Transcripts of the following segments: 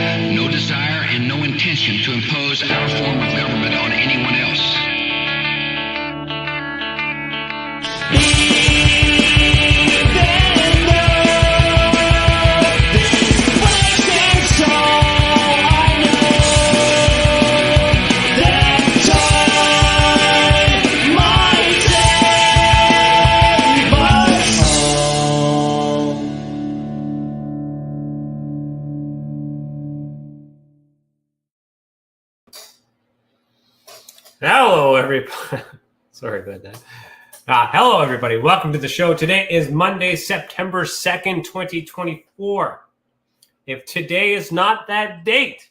No desire and no intention to impose our form of government on anyone else. Hello, everybody. Sorry about that. Hello, everybody. Welcome to the show. Today is Monday, September 2nd, 2024. If today is not that date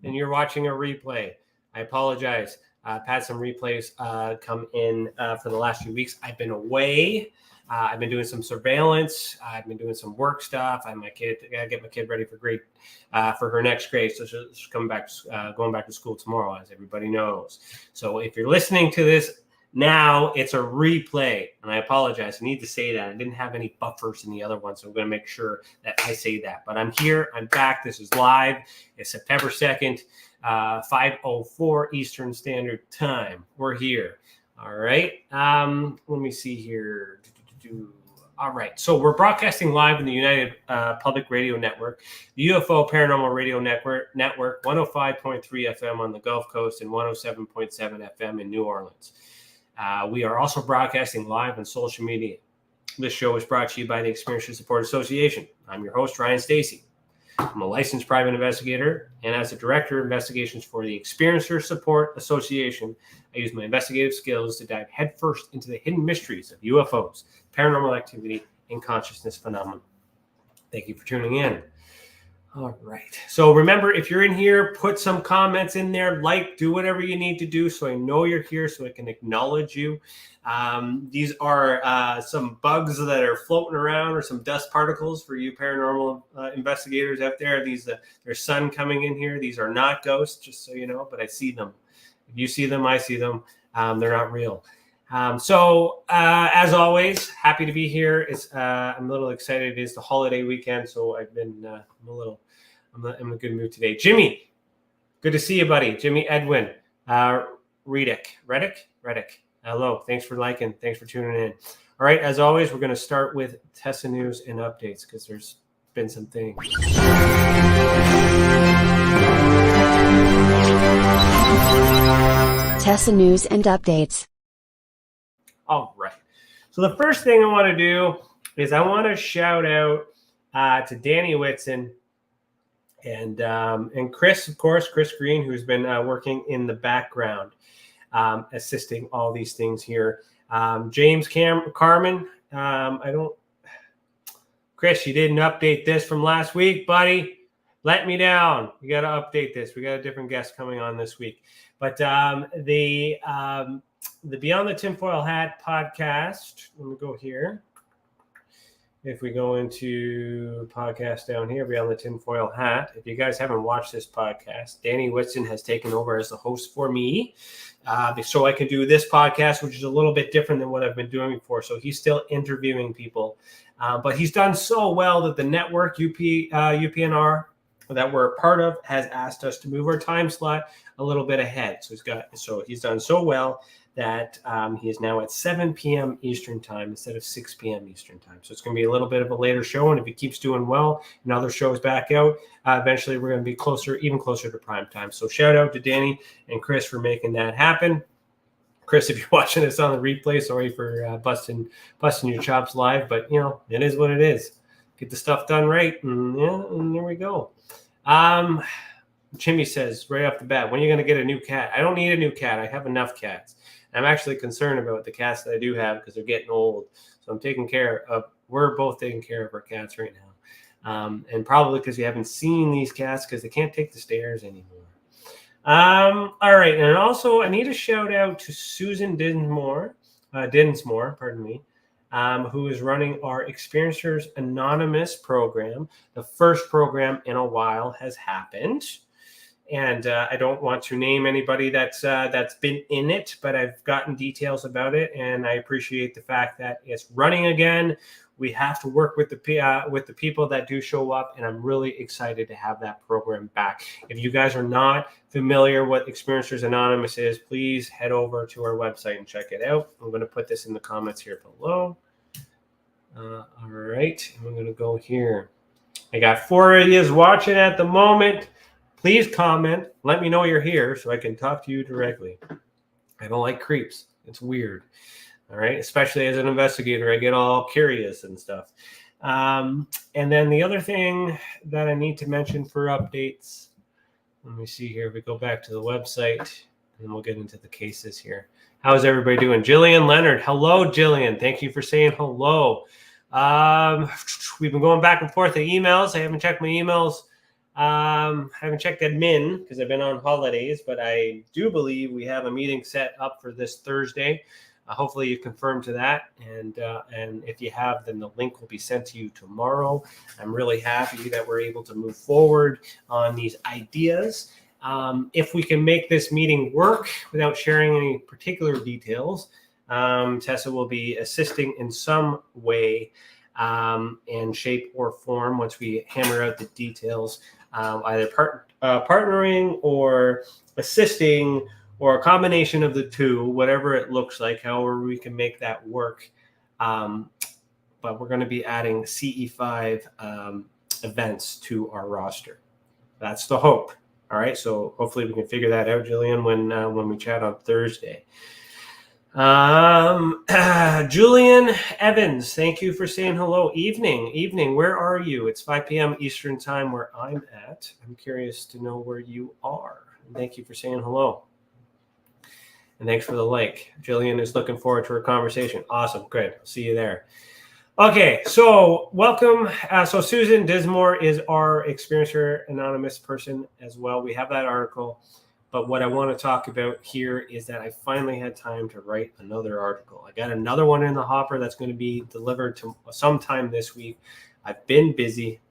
and you're watching a replay, I apologize. I've had some replays come in for the last few weeks. I've been away. I've been doing some surveillance. I've been doing some work stuff. I gotta get my kid ready for grade for her next grade. So she's coming back, going back to school tomorrow, as everybody knows. So if you're listening to this now, it's a replay, and I apologize. I need to say that I didn't have any buffers in the other one, so I'm going to make sure that I say that. But I'm here. I'm back. This is live. It's September 2nd, 5:04 Eastern Standard Time. We're here. All right. Let me see here. All right. So we're broadcasting live in the United Public Radio Network, the UFO Paranormal Radio Network, 105.3 FM on the Gulf Coast and 107.7 FM in New Orleans. We are also broadcasting live on social media. This show is brought to you by the Experiencer Support Association. I'm your host, Ryan Stacey. I'm a licensed private investigator, and as a director of investigations for the Experiencer Support Association, I use my investigative skills to dive headfirst into the hidden mysteries of UFOs, paranormal activity, and consciousness phenomena. Thank you for tuning in. All right. So remember, if you're in here, put some comments in there, do whatever you need to do so I know you're here, so I can acknowledge you. These are some bugs that are floating around, or some dust particles for you paranormal investigators out there. There's sun coming in here. These are not ghosts, just so you know, but I see them. If you see them, I see them. They're not real. So as always, happy to be here. I'm a little excited. It is the holiday weekend, so I've been I'm in a good mood today. Jimmy, good to see you, buddy. Jimmy Edwin, Reddick. Hello. Thanks for liking. Thanks for tuning in. All right. As always, we're going to start with Tessa news and updates because there's been some things. Tessa news and updates. All right. So the first thing I want to do is I want to shout out to Danny Whitson and Chris, of course, Chris Green, who's been working in the background, assisting all these things here. James Carmen, Chris, you didn't update this from last week, buddy. Let me down. You got to update this. We got a different guest coming on this week. But the Beyond the Tinfoil Hat podcast, let me go here. If we go into podcast down here, Beyond the Tinfoil Hat, if you guys haven't watched this podcast, Danny Whitson has taken over as the host for me. So I can do this podcast, which is a little bit different than what I've been doing before. So he's still interviewing people. But he's done so well that the network, UPNR, that we're a part of, has asked us to move our time slot a little bit ahead. So he's done so well that he is now at 7 p.m. Eastern time instead of 6 p.m. Eastern time. So it's going to be a little bit of a later show. And if he keeps doing well and other shows back out, eventually we're going to be even closer to prime time. So shout out to Danny and Chris for making that happen. Chris, if you're watching this on the replay, sorry for busting your chops live, but it is what it is. Get the stuff done right, and there we go. Jimmy says right off the bat, when are you going to get a new cat? I don't need a new cat. I have enough cats. I'm actually concerned about the cats that I do have because they're getting old. So we're both taking care of our cats right now. And probably because you haven't seen these cats because they can't take the stairs anymore. All right. And also I need a shout out to Susan Dinsmore, who is running our Experiencers Anonymous program. The first program in a while has happened. And I don't want to name anybody that's been in it, but I've gotten details about it, and I appreciate the fact that it's running again. We have to work with the people that do show up, and I'm really excited to have that program back. If you guys are not familiar what Experiencers Anonymous is, please head over to our website and check it out. I'm going to put this in the comments here below. All right, I'm going to go here. I got 4 of you watching at the moment. Please comment. Let me know you're here so I can talk to you directly. I don't like creeps. It's weird. All right, especially as an investigator, I get all curious and stuff. And then the other thing that I need to mention for updates, let me see here. If we go back to the website, and we'll get into the cases here. How's everybody doing? Jillian Leonard. Hello, Jillian. Thank you for saying hello. We've been going back and forth the emails. I haven't checked my emails. I haven't checked admin because I've been on holidays, but I do believe we have a meeting set up for this Thursday. Hopefully you confirm to that, and if you have, then the link will be sent to you tomorrow. I'm really happy that we're able to move forward on these ideas. If we can make this meeting work without sharing any particular details, Tessa will be assisting in some way, in shape or form once we hammer out the details, either partnering or assisting, or a combination of the two, whatever it looks like, however we can make that work. But we're going to be adding CE5 events to our roster. That's the hope. All right, so hopefully we can figure that out, Jillian, when we chat on Thursday. Julian Evans, thank you for saying hello. Evening, where are you? It's 5 p.m. Eastern time where I'm at. I'm curious to know where you are. And thank you for saying hello. And thanks for the like. Jillian is looking forward to our conversation. Awesome. Good. I'll see you there. Okay. So welcome. So Susan Dismore is our Experiencer Anonymous person as well. We have that article. But what I want to talk about here is that I finally had time to write another article. I got another one in the hopper that's going to be delivered to sometime this week. I've been busy.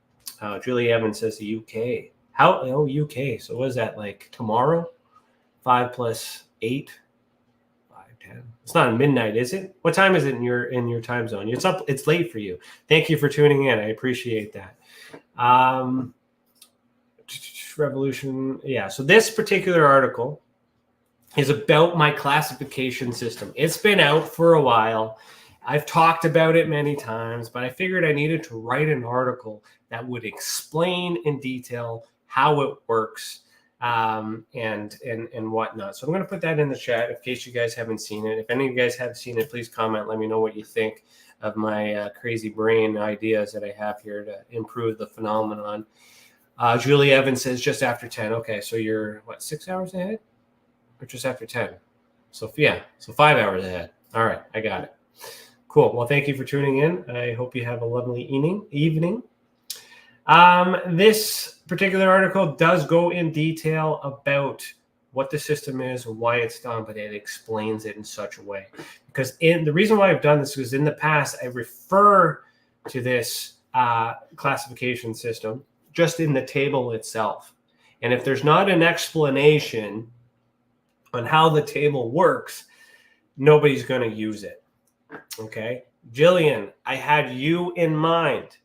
Julie Evans says the UK. How? Oh, UK. So what is that, like tomorrow? 5 plus 8? 10. It's not midnight, is it? What time is it in your time zone? It's up. It's late for you. Thank you for tuning in. I appreciate that. Revolution. Yeah. So this particular article is about my classification system. It's been out for a while. I've talked about it many times, but I figured I needed to write an article that would explain in detail how it works. And whatnot. So I'm going to put that in the chat in case you guys haven't seen it. If any of you guys have seen it, please comment. Let me know what you think of my crazy brain ideas that I have here to improve the phenomenon. Julie Evans says just after 10. Okay, so you're, 6 hours ahead? Or just after 10? So, yeah, so 5 hours ahead. All right, I got it. Cool. Well, thank you for tuning in. I hope you have a lovely evening. This particular article does go in detail about what the system is and why it's done, but it explains it in such a way. Because the reason why I've done this is in the past, I refer to this classification system just in the table itself. And if there's not an explanation on how the table works, nobody's going to use it. Okay? Jillian, I had you in mind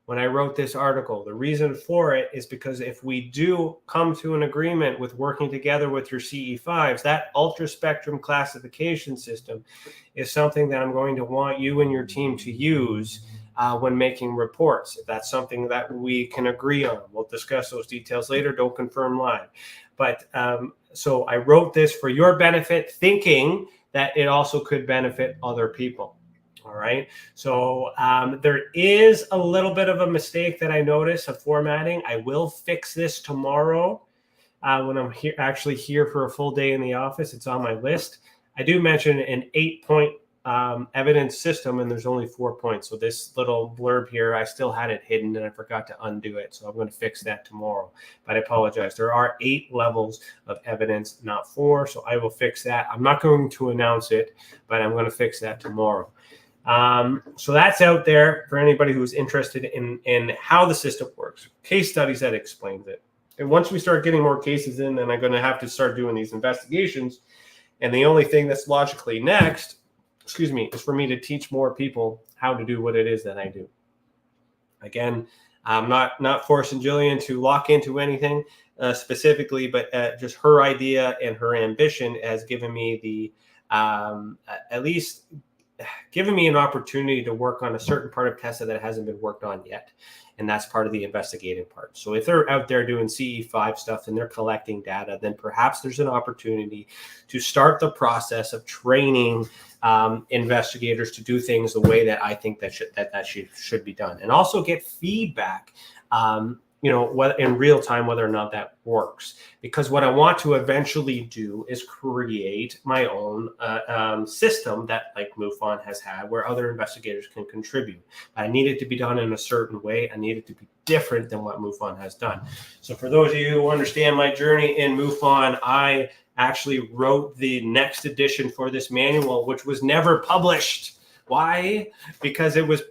when I wrote this article. The reason for it is because if we do come to an agreement with working together with your CE5s, that ultra spectrum classification system is something that I'm going to want you and your team to use when making reports. If that's something that we can agree on, we'll discuss those details later. Don't confirm live. But so I wrote this for your benefit, thinking that it also could benefit other people. All right. So there is a little bit of a mistake that I noticed of formatting. I will fix this tomorrow when I'm actually here for a full day in the office. It's on my list. I do mention an 8-point evidence system, and there's only 4 points. So this little blurb here, I still had it hidden and I forgot to undo it. So I'm going to fix that tomorrow. But I apologize. There are 8 levels of evidence, not 4. So I will fix that. I'm not going to announce it, but I'm going to fix that tomorrow. So that's out there for anybody who's interested in how the system works. Case studies that explains it. And once we start getting more cases in, then I'm going to have to start doing these investigations. And the only thing that's logically next is for me to teach more people how to do what it is that I do. Again, I'm not forcing Jillian to lock into anything specifically, but just her idea and her ambition has given me the at least given me an opportunity to work on a certain part of Tesla that hasn't been worked on yet. And that's part of the investigating part. So if they're out there doing CE5 stuff and they're collecting data, then perhaps there's an opportunity to start the process of training investigators to do things the way that I think that should be done, and also get feedback, whether in real time, whether or not that works. Because what I want to eventually do is create my own system that like MUFON has had, where other investigators can contribute. I need it to be done in a certain way. I need it to be different than what MUFON has done. So for those of you who understand my journey in MUFON, I actually wrote the next edition for this manual, which was never published. Why? Because it was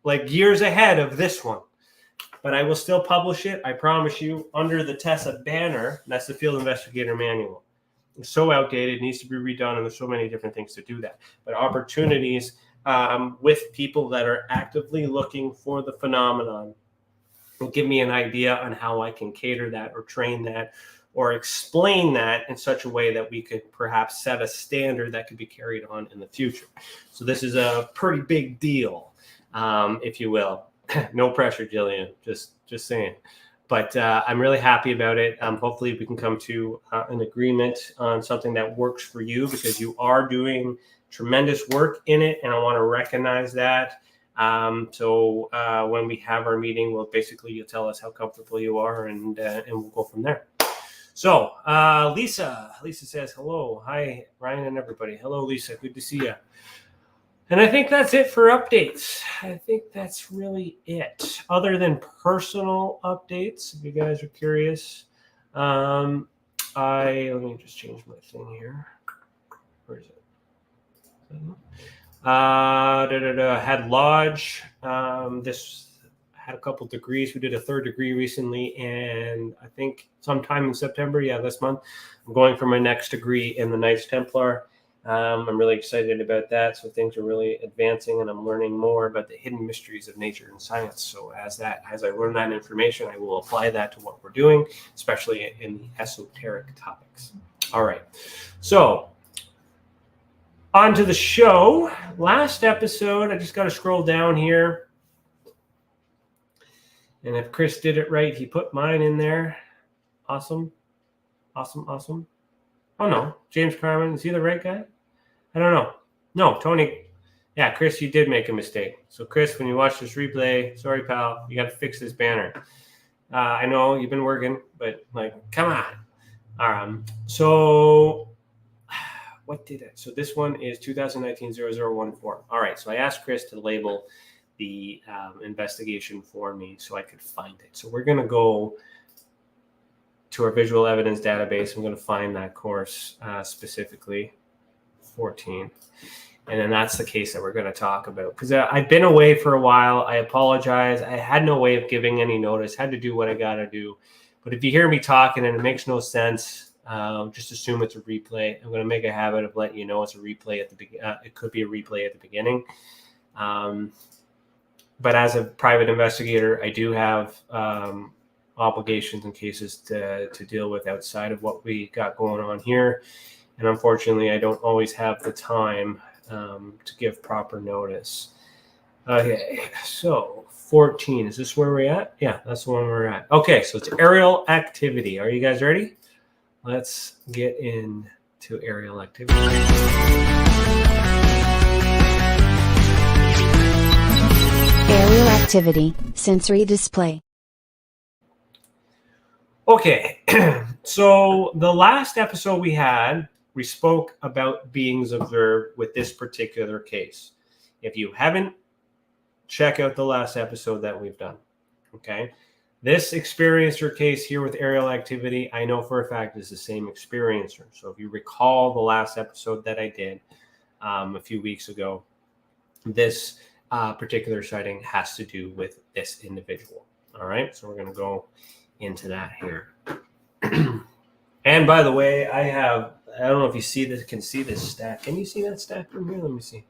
like years ahead of this one. But I will still publish it, I promise you, under the TESA banner. That's the Field Investigator Manual. It's so outdated, it needs to be redone, and there's so many different things to do that. But opportunities with people that are actively looking for the phenomenon will give me an idea on how I can cater that or train that or explain that in such a way that we could perhaps set a standard that could be carried on in the future. So this is a pretty big deal, if you will. No pressure, Jillian, just saying. But I'm really happy about it. Hopefully we can come to an agreement on something that works for you, because you are doing tremendous work in it, and I want to recognize that. So when we have our meeting, you'll tell us how comfortable you are, and we'll go from there. So Lisa says hello. Hi, Ryan and everybody. Hello, Lisa. Good to see you. And I think that's it for updates. I think that's really it. Other than personal updates, if you guys are curious, let me just change my thing here. Where is it? Had Lodge. This had a couple degrees. We did a third degree recently, and I think sometime in September, this month, I'm going for my next degree in the Knights Templar. I'm really excited about that. So things are really advancing, and I'm learning more about the hidden mysteries of nature and science. So as I learn that information, I will apply that to what we're doing, especially in the esoteric topics. All right. So on to the show. Last episode, I just got to scroll down here. And if Chris did it right, he put mine in there. Awesome. Oh, no. James Carmen, is he the right guy? I don't know. No, Tony. Yeah, Chris, you did make a mistake. So, Chris, when you watch this replay, sorry, pal, you got to fix this banner. I know you've been working, but, come on. So, what did it? So, this one is 2019-0014. All right, so I asked Chris to label the investigation for me so I could find it. So, we're going to go to our visual evidence database. I'm going to find that course specifically, 14. And then that's the case that we're going to talk about. Because I've been away for a while. I apologize. I had no way of giving any notice. Had to do what I got to do. But if you hear me talking and it makes no sense, just assume it's a replay. I'm going to make a habit of letting you know it's a replay at the beginning. It could be a replay at the beginning. But as a private investigator, I do have obligations and cases to deal with outside of what we got going on here. And unfortunately, I don't always have the time to give proper notice. Okay, so 14, is this where we're at? Yeah, that's the one we're at. Okay, so it's aerial activity. Are you guys ready? Let's get into aerial activity. Aerial activity, sensory display. Okay, so the last episode we spoke about beings observed with this particular case. If you haven't, check out the last episode that we've done. Okay, this experiencer case here with aerial activity, I know for a fact is the same experiencer. So if you recall the last episode that I did a few weeks ago, this particular sighting has to do with this individual. All right, so we're going to go into that here. And by the way, I don't know if you can see this stack. Can you see that stack from here? Let me see.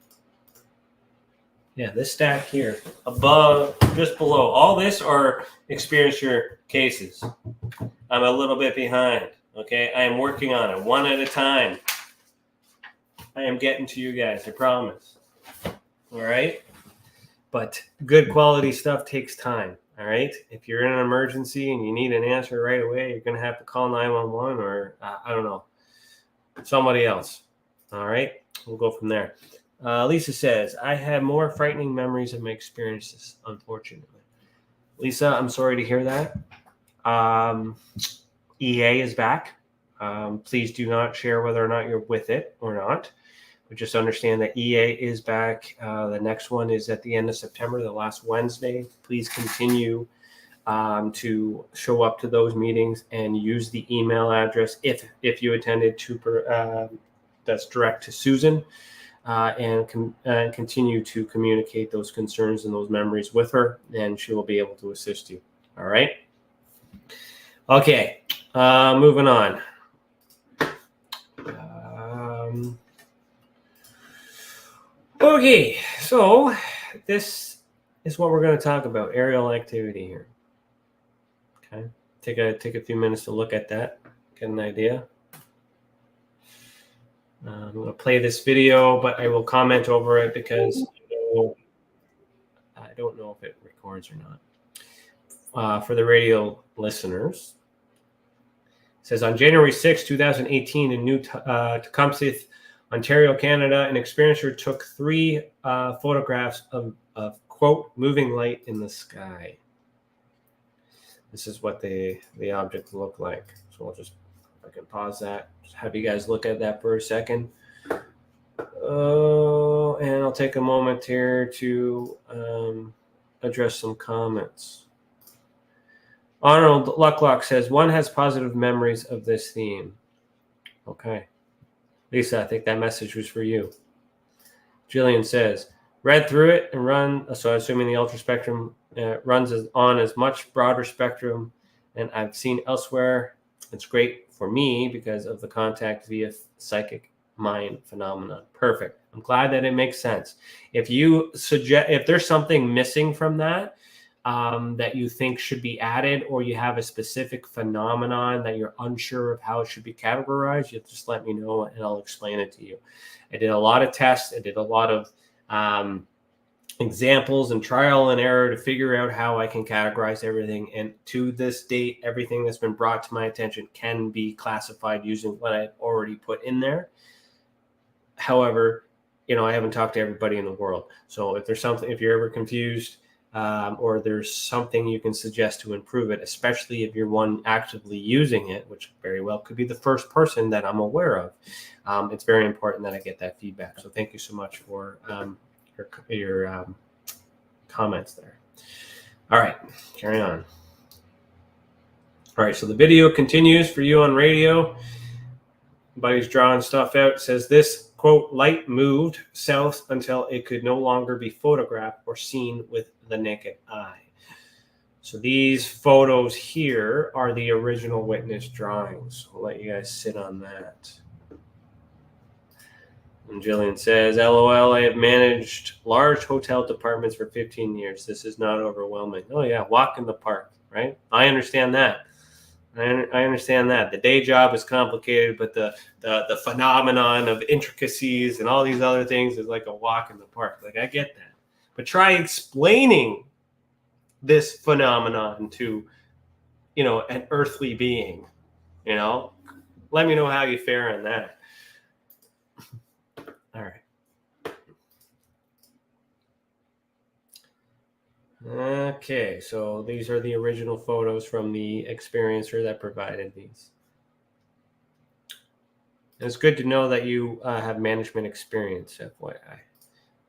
Yeah, this stack here, above, just below. All this are experiencer cases. I'm a little bit behind. Okay, I am working on it one at a time. I am getting to you guys, I promise. All right? But good quality stuff takes time. All right? If you're in an emergency and you need an answer right away, you're going to have to call 911 or, I don't know, somebody else. All right? We'll go from there. Lisa says, I have more frightening memories of my experiences, unfortunately. Lisa, I'm sorry to hear that. EA is back. Please do not share whether or not you're with it or not. But just understand that EA is back. The next one is at the end of September, the last Wednesday. Please continue to show up to those meetings and use the email address if you attended to that's direct to Susan, and continue to communicate those concerns and those memories with her, and she will be able to assist you. All right. Okay. Moving on. Okay, so this is what we're going to talk about, aerial activity here. Okay, take a few minutes to look at that, get an idea. I'm going to play this video, but I will comment over it because I don't know if it records or not. For the radio listeners, it says on January 6, 2018 in New Tecumseh, Ontario, Canada, an experiencer took 3 photographs of quote, moving light in the sky. This is what the object looked like. So I'll just, I can pause that, just have you guys look at that for a second. Oh, and I'll take a moment here to address some comments. Arnold Lucklock says, one has positive memories of this theme. Okay. Lisa, I think that message was for you. Jillian says, read through it and run. So assuming the ultra spectrum runs on as much broader spectrum and I've seen elsewhere. It's great for me because of the contact via psychic mind phenomenon. Perfect. I'm glad that it makes sense. If you suggest, if there's something missing from that, that you think should be added, or you have a specific phenomenon that you're unsure of how it should be categorized, you just let me know and I'll explain it to you. I did a lot of tests. I did a lot of examples and trial and error to figure out how I can categorize everything. And to this date, everything that's been brought to my attention can be classified using what I've already put in there. However, you know, I haven't talked to everybody in the world. So if there's something, if you're ever confused, or there's something you can suggest to improve it, especially if you're one actively using it, which very well could be the first person that I'm aware of. It's very important that I get that feedback. So thank you so much for your comments there. All right, carry on. All right, so the video continues for you on radio. Buddy's drawing stuff out. It says this, quote, light moved south until it could no longer be photographed or seen with the naked eye. So these photos here are the original witness drawings. I'll let you guys sit on that. And Jillian says, LOL, I have managed large hotel departments for 15 years. This is not overwhelming. Oh yeah, walk in the park, right? I understand that. I understand that. The day job is complicated, but the phenomenon of intricacies and all these other things is like a walk in the park. Like, I get that. But try explaining this phenomenon to, you know, an earthly being, you know? Let me know how you fare on that. All right. Okay, so these are the original photos from the experiencer that provided these. And it's good to know that you have management experience, FYI.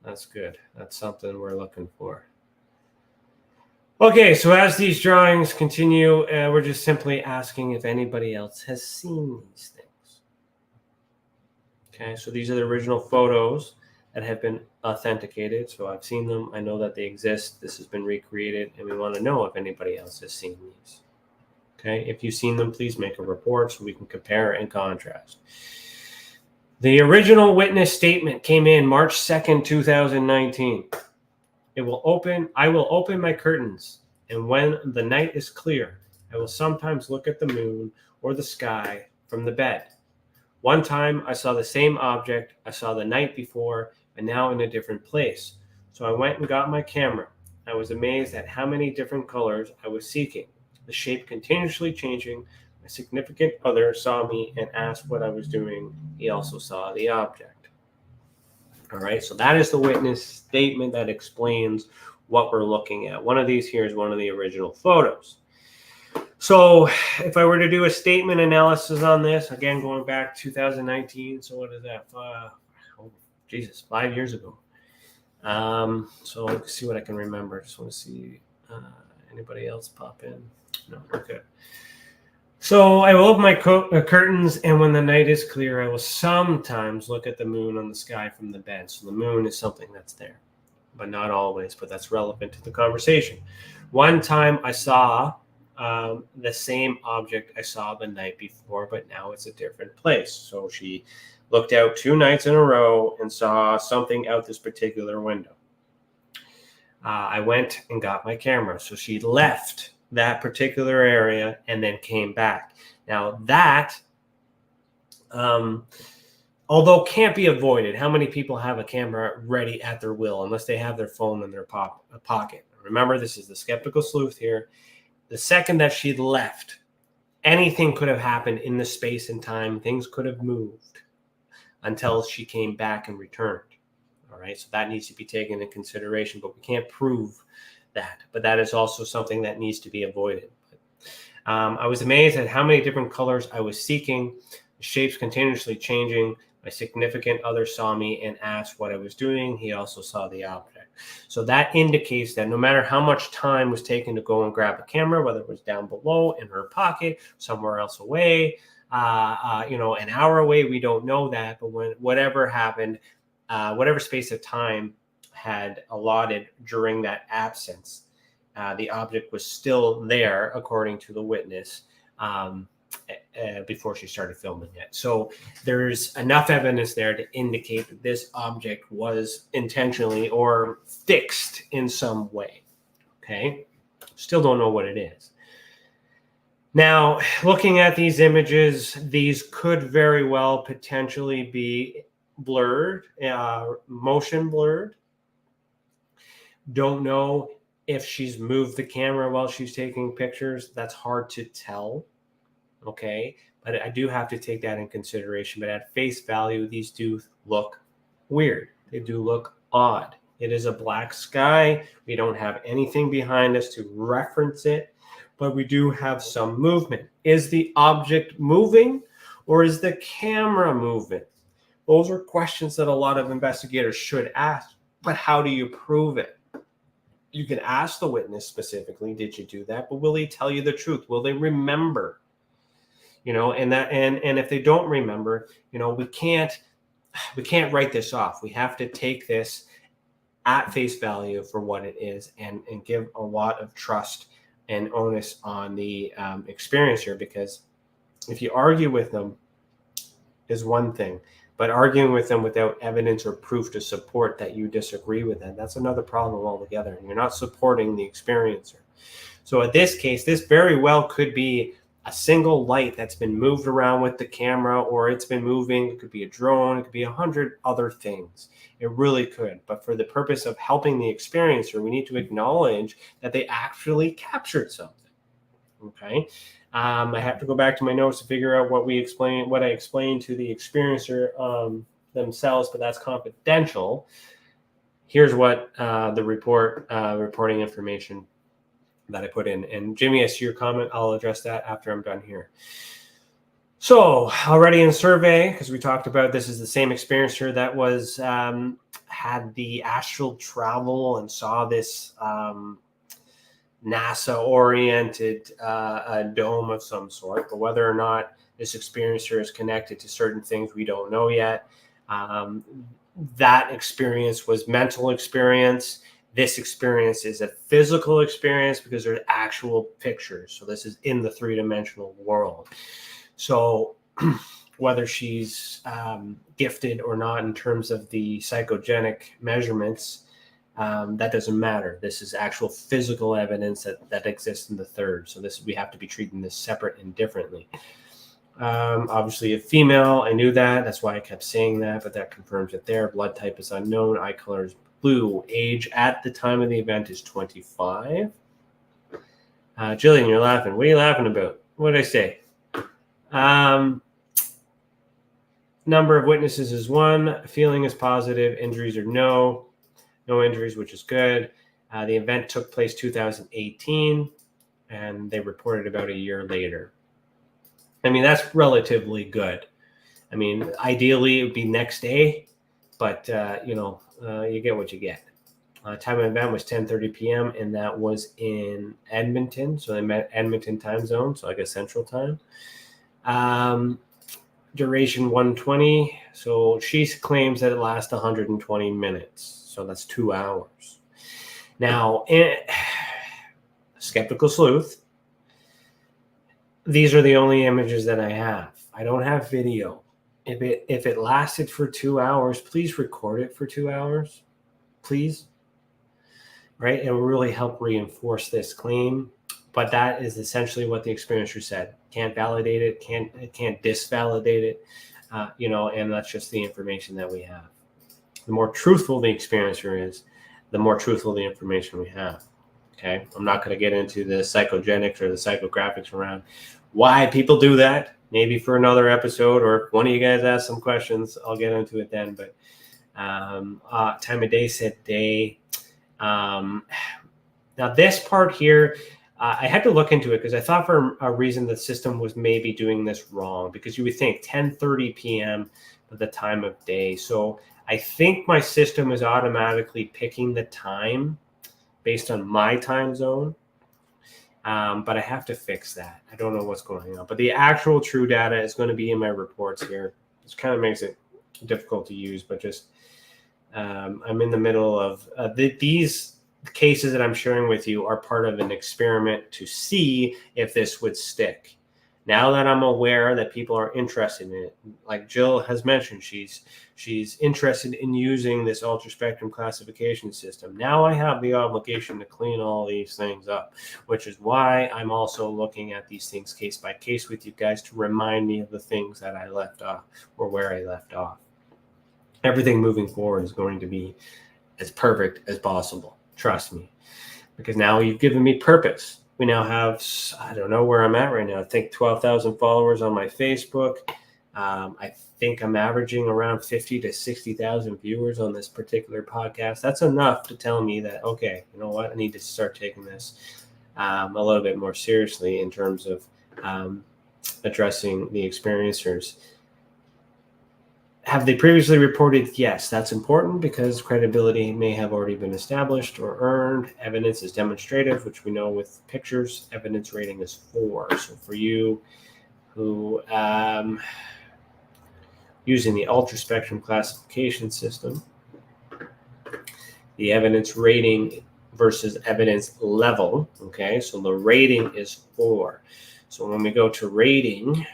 That's good. That's something we're looking for. Okay, so as these drawings continue, we're just simply asking if anybody else has seen these things. Okay, so these are the original photos that have been authenticated. So I've seen them. I know that they exist. This has been recreated, and we want to know if anybody else has seen these. Okay, if you've seen them, please make a report so we can compare and contrast. The original witness statement came in March 2nd, 2019. I will open my curtains, and when the night is clear, I will sometimes look at the moon or the sky from the bed. One time I saw the same object I saw the night before, but now in a different place. So I went and got my camera. I was amazed at how many different colors I was seeking, the shape continuously changing. My significant other saw me and asked what I was doing. He also saw the object. All right, so that is the witness statement that explains what we're looking at. One of these here is one of the original photos. So if I were to do a statement analysis on this, again, going back 2019, so what is that? 5 years ago. So let's see what I can remember. Just want to see anybody else pop in. No, we're good. So I will open my curtains, and when the night is clear, I will sometimes look at the moon on the sky from the bed. So the moon is something that's there, but not always, but that's relevant to the conversation. One time I saw the same object I saw the night before, but now it's a different place. So she looked out 2 nights in a row and saw something out this particular window. I went and got my camera. So she left that particular area and then came back. Now that, although can't be avoided, how many people have a camera ready at their will unless they have their phone in their pocket? Remember, this is the skeptical sleuth here. The second that she left, anything could have happened in the space and time. Things could have moved until she came back and returned. All right, so that needs to be taken into consideration, but we can't prove that. But that is also something that needs to be avoided. I was amazed at how many different colors I was seeking, the shapes continuously changing. My significant other saw me and asked what I was doing. He also saw the object. So that indicates that no matter how much time was taken to go and grab a camera, whether it was down below, in her pocket, somewhere else away, an hour away, we don't know that. But whatever happened, whatever space of time had allotted during that absence, the object was still there, according to the witness, before she started filming it. So there's enough evidence there to indicate that this object was intentionally or fixed in some way. Okay, still don't know what it is. Now, looking at these images, these could very well potentially be blurred, motion blurred. Don't know if she's moved the camera while she's taking pictures. That's hard to tell. Okay, but I do have to take that in consideration. But at face value, these do look weird. They do look odd. It is a black sky. We don't have anything behind us to reference it, but we do have some movement. Is the object moving, or is the camera moving? Those are questions that a lot of investigators should ask, but how do you prove it? You can ask the witness specifically, did you do that? But will they tell you the truth? Will they remember? And if they don't remember, we can't write this off. We have to take this at face value for what it is and give a lot of trust and onus on the experiencer, because if you argue with them is one thing, but arguing with them without evidence or proof to support that you disagree with them, that's another problem altogether. And you're not supporting the experiencer. So in this case, this very well could be a single light that's been moved around with the camera, or it's been moving. It could be a drone. It could be 100 other things. It really could. But for the purpose of helping the experiencer, we need to acknowledge that they actually captured something. Okay. I have to go back to my notes to figure out what I explained to the experiencer themselves, but that's confidential. Here's what the reporting information that I put in. And Jimmy, I see your comment. I'll address that after I'm done here. So already in survey, because we talked about this is the same experiencer that was had the astral travel and saw this NASA-oriented dome of some sort. But whether or not this experiencer is connected to certain things, we don't know yet. That experience was mental experience. This experience is a physical experience because there's actual pictures. So this is in the three-dimensional world. So whether she's gifted or not in terms of the psychogenic measurements, that doesn't matter. This is actual physical evidence that exists in the third. So we have to be treating this separate and differently. Obviously a female, I knew that. That's why I kept saying that, but that confirms it there. Blood type is unknown. Eye color is blue. Age at the time of the event is 25. Jillian, you're laughing. What are you laughing about? What did I say? Number of witnesses is 1. Feeling is positive. Injuries are no. No injuries, which is good. The event took place 2018, and they reported about a year later. I mean, that's relatively good. I mean, ideally, it would be next day, but, you get what you get. Time of event was 10:30 p.m., and that was in Edmonton. So they met Edmonton time zone, so I guess Central Time. Duration 120. So she claims that it lasts 120 minutes. So that's 2 hours. Now, Skeptical Sleuth, these are the only images that I have. I don't have video. If it lasted for 2 hours, please record it for 2 hours. Please. Right? It will really help reinforce this claim. But that is essentially what the experiencer said. Can't validate it, can't disvalidate it, and that's just the information that we have. The more truthful the experiencer is, the more truthful the information we have. Okay, I'm not going to get into the psychogenics or the psychographics around why people do that. Maybe for another episode, or if one of you guys ask some questions, I'll get into it then. But time of day said day. Now this part here, I had to look into it because I thought for a reason the system was maybe doing this wrong, because you would think 10:30 p.m. for the time of day. So I think my system is automatically picking the time based on my time zone. But I have to fix that. I don't know what's going on. But the actual true data is going to be in my reports here. This kind of makes it difficult to use, but just I'm in the middle of these cases that I'm sharing with you are part of an experiment to see if this would stick. Now that I'm aware that people are interested in it, like Jill has mentioned, she's interested in using this ultraspectrum classification system. Now I have the obligation to clean all these things up, which is why I'm also looking at these things case by case with you guys to remind me of the things that I left off or where I left off. Everything moving forward is going to be as perfect as possible. Trust me, because now you've given me purpose. We now have, I don't know where I'm at right now. I think 12,000 followers on my Facebook. I think I'm averaging around 50 to 60,000 viewers on this particular podcast. That's enough to tell me that, okay, you know what? I need to start taking this a little bit more seriously in terms of addressing the experiencers. Have they previously reported? Yes, that's important because credibility may have already been established or earned. Evidence is demonstrative, which we know with pictures. Evidence rating is 4. So for you who using the ultraspectrum classification system, the evidence rating versus evidence level, okay? So the rating is 4. So when we go to rating,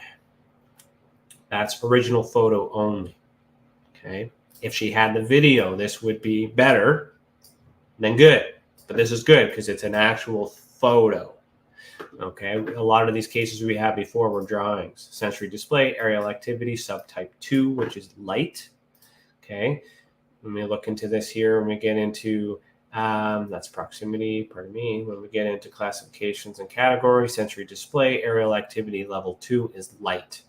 that's original photo only. Okay. If she had the video, this would be better than good. But this is good because it's an actual photo. Okay. A lot of these cases we had before were drawings. Sensory display, aerial activity, subtype 2, which is light. Okay. When we look into this here, when we get into that's proximity, pardon me. When we get into classifications and categories, sensory display, aerial activity level 2 is light.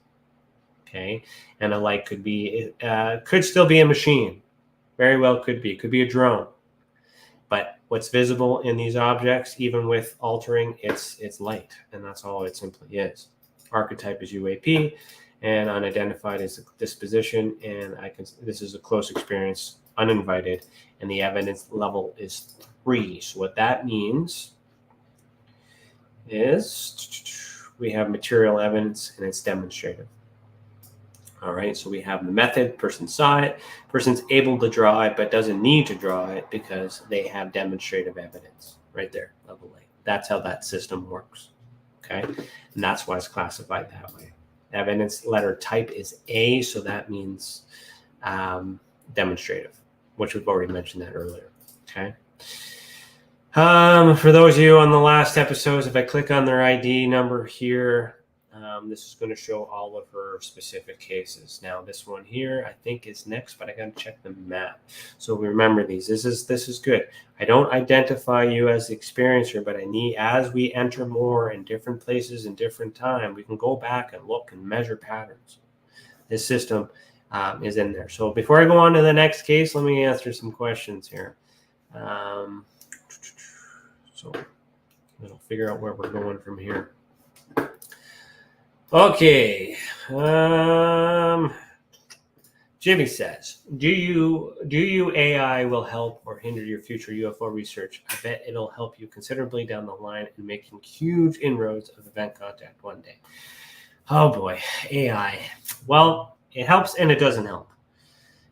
Okay, and a light could still be a machine. Very well could be a drone. But what's visible in these objects, even with altering, it's light, and that's all it simply is. Archetype is UAP, and unidentified is disposition, and this is a close experience, uninvited, and the evidence level is 3. So what that means is we have material evidence, and it's demonstrative. All right, so we have the method, person saw it, person's able to draw it, but doesn't need to draw it because they have demonstrative evidence right there, level 8. That's how that system works, okay? And that's why it's classified that way. Evidence letter type is A, so that means demonstrative, which we've already mentioned that earlier. Okay. For those of you on the last episodes, if I click on their ID number here, this is going to show all of her specific cases. Now, this one here, I think is next, but I got to check the map. So remember these. This is good. I don't identify you as the experiencer, but I need, as we enter more in different places in different time, we can go back and look and measure patterns. This system is in there. So before I go on to the next case, let me answer some questions here. So we'll figure out where we're going from here. Okay. Jimmy says, do you AI will help or hinder your future UFO research? I bet it'll help you considerably down the line in making huge inroads of event contact one day. Oh boy, AI. Well, it helps and it doesn't help.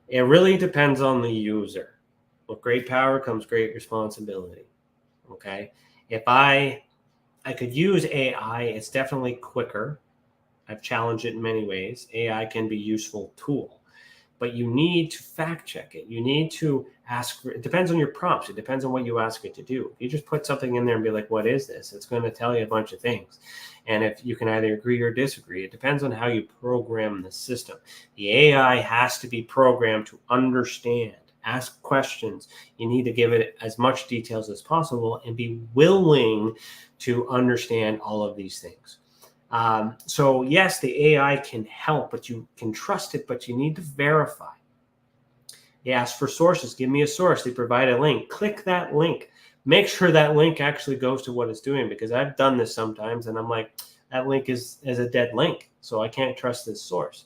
It really depends on the user. With great power comes great responsibility. Okay. If I could use AI, it's definitely quicker. I've challenged it in many ways. AI can be a useful tool, but you need to fact check it. You need to ask, it depends on your prompts. It depends on what you ask it to do. If you just put something in there and be like, what is this? It's going to tell you a bunch of things. And if you can either agree or disagree, it depends on how you program the system. The AI has to be programmed to understand, ask questions. You need to give it as much details as possible and be willing to understand all of these things. So yes, the AI can help, but you can trust it, but you need to verify. You ask for sources. Give me a source. They provide a link. Click that link. Make sure that link actually goes to what it's doing, because I've done this sometimes and I'm like, that link is a dead link. So I can't trust this source,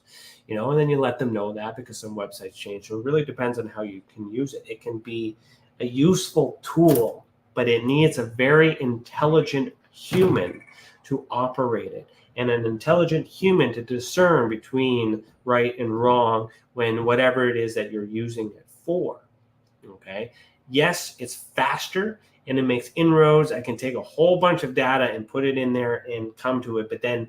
and then you let them know that, because some websites change. So it really depends on how you can use it. It can be a useful tool, but it needs a very intelligent human to operate it, and an intelligent human to discern between right and wrong when whatever it is that you're using it for. Okay. Yes, it's faster and it makes inroads. I can take a whole bunch of data and put it in there and come to it, but then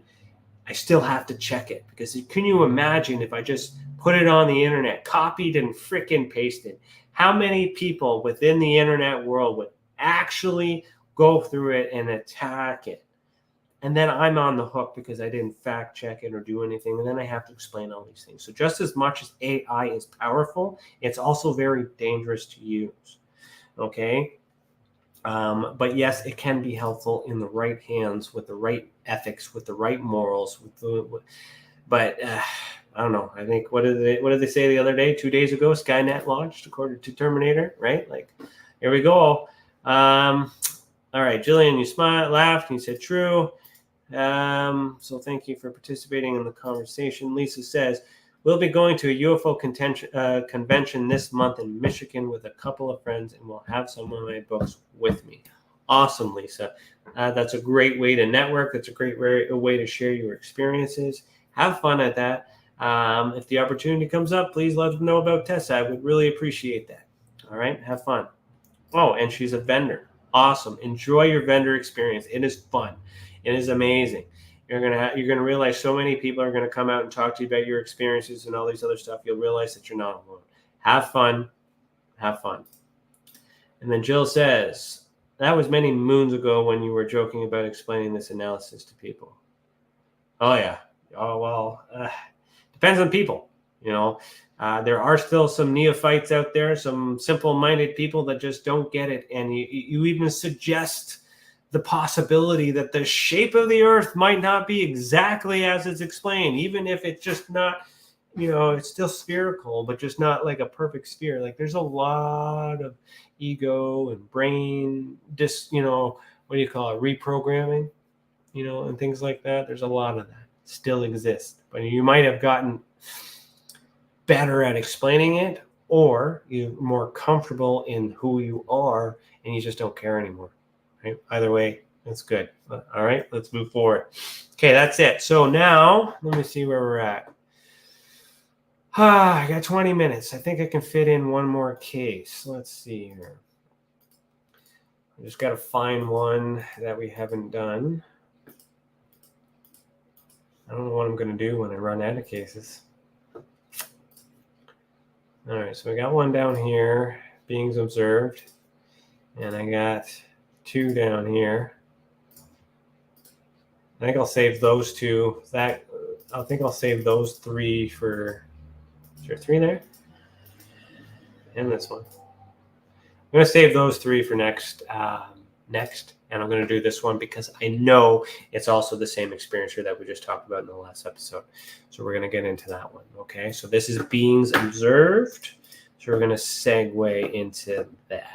I still have to check it, because can you imagine if I just put it on the internet, copied and frickin' pasted? How many people within the internet world would actually go through it and attack it? And then I'm on the hook because I didn't fact check it or do anything. And then I have to explain all these things. So just as much as AI is powerful, it's also very dangerous to use. Okay. But yes, it can be helpful in the right hands, with the right ethics, with the right morals. But I don't know. I think, what did they say the other day? 2 days ago, Skynet launched, according to Terminator, right? Like, here we go. All right, Jillian, you laughed and you said true. So thank you for participating in the conversation. Lisa says, we'll be going to a UFO convention this month in Michigan with a couple of friends, and we'll have some of my books with me. Awesome, Lisa. That's a great way to network. That's a great way to share your experiences. Have fun at that. If the opportunity comes up, please let them know about Tessa. I would really appreciate that. All right, have fun. Oh, and she's a vendor. Awesome. Enjoy your vendor experience. It is fun. It is amazing. You're gonna realize so many people are gonna come out and talk to you about your experiences and all these other stuff. You'll realize that you're not alone. Have fun. Have fun. And then Jill says, that was many moons ago when you were joking about explaining this analysis to people. Oh yeah. Oh well. Depends on people. There are still some neophytes out there, some simple-minded people that just don't get it, and you even suggest the possibility that the shape of the earth might not be exactly as it's explained, even if it's just not, it's still spherical, but just not like a perfect sphere. Like, there's a lot of ego and brain what do you call it, reprogramming, and things like that. There's a lot of that still exists, but you might have gotten better at explaining it, or you're more comfortable in who you are and you just don't care anymore. Right? Either way, that's good. All right, let's move forward. Okay, that's it. So now let me see where we're at. I got 20 minutes. I think I can fit in one more case. Let's see here. I just got to find one that we haven't done. I don't know what I'm going to do when I run out of cases. All right, so we got one down here, beings observed. And I got 2 down here. I think I'll save those 2. I think I'll save those 3 for. Is there 3 there? And this one. I'm going to save those 3 for next. And I'm going to do this one because I know it's also the same experiencer that we just talked about in the last episode. So we're going to get into that one. Okay. So this is beings observed. So we're going to segue into that.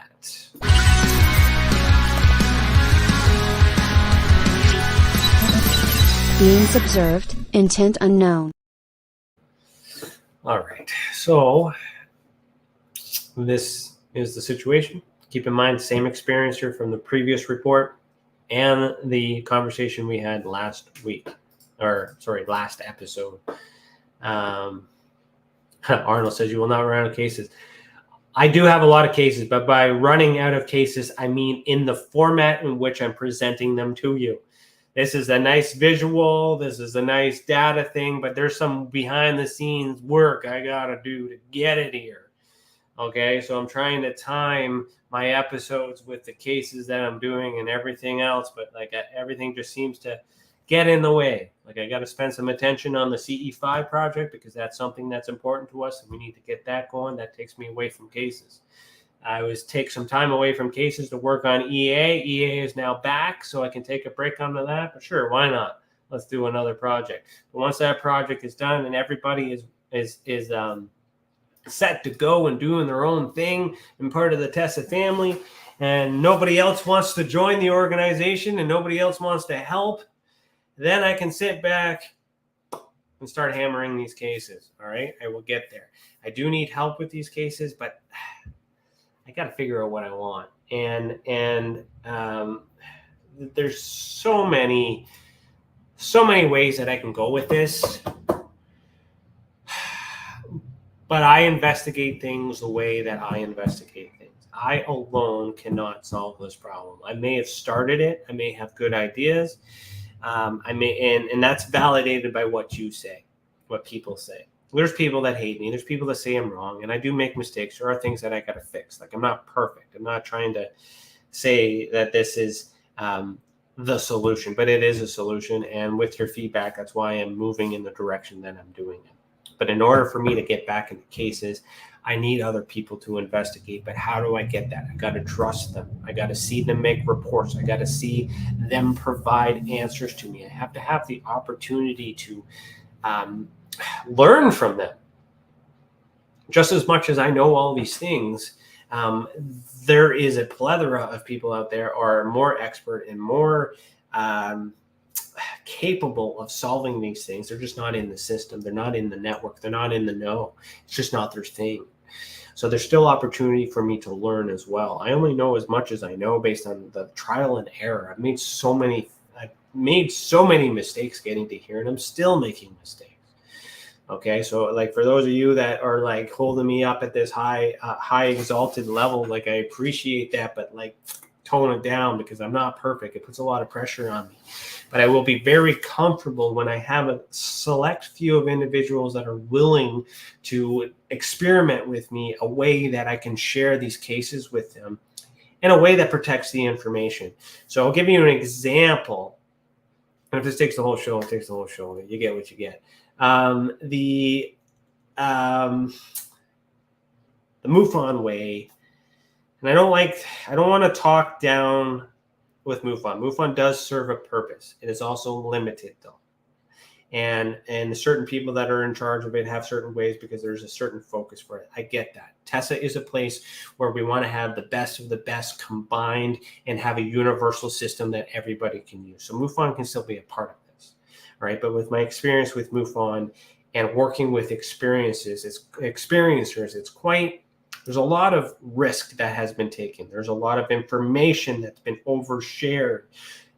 Beings observed, intent unknown. All right. So this is the situation. Keep in mind, same experiencer from the previous report and the conversation we had last episode. Arnold says you will not run out of cases. I do have a lot of cases, but by running out of cases, I mean in the format in which I'm presenting them to you. This is a nice visual. This is a nice data thing, but there's some behind the scenes work I got to do to get it here. Okay, so I'm trying to time my episodes with the cases that I'm doing and everything else, but like everything just seems to get in the way. Like I got to spend some attention on the CE5 project because that's something that's important to us and we need to get that going. That takes me away from cases. I was take some time away from cases to work on EA. EA is now back, so I can take a break onto that. But sure, why not? Let's do another project. But once that project is done and everybody is set to go and doing their own thing and part of the Tessa family, and nobody else wants to join the organization and nobody else wants to help, then I can sit back and start hammering these cases. All right, I will get there. I do need help with these cases, but I got to figure out what I want. And there's so many ways that I can go with this. But I investigate things the way that I investigate things. I alone cannot solve this problem. I may have started it. I may have good ideas. And that's validated by what you say, what people say. There's people that hate me. There's people that say I'm wrong, and I do make mistakes. There are things that I got to fix. Like I'm not perfect. I'm not trying to say that this is the solution, but it is a solution. And with your feedback, that's why I'm moving in the direction that I'm doing it. But in order for me to get back into cases, I need other people to investigate. But how do I get that? I got to trust them. I got to see them make reports. I got to see them provide answers to me. I have to have the opportunity to learn from them. Just as much as I know all these things, there is a plethora of people out there are more expert and more capable of solving these things. They're just not in the system. They're not in the network. They're not in the know. It's just not their thing. So there's still opportunity for me to learn as well. I only know as much as I know based on the trial and error. I've made so many mistakes getting to here, and I'm still making mistakes. Okay, so like for those of you that are like holding me up at this high exalted level, like I appreciate that, but like tone it down because I'm not perfect. It puts a lot of pressure on me. But I will be very comfortable when I have a select few of individuals that are willing to experiment with me, a way that I can share these cases with them in a way that protects the information. So I'll give you an example. And if this takes the whole show, it takes the whole show. You get what you get. The MUFON way, and I don't want to talk down with MUFON. MUFON does serve a purpose. It is also limited though. And certain people that are in charge of it have certain ways because there's a certain focus for it. I get that. Tessa is a place where we want to have the best of the best combined and have a universal system that everybody can use. So MUFON can still be a part of this, right? But with my experience with MUFON and working with experiencers, there's a lot of risk that has been taken. There's a lot of information that's been overshared,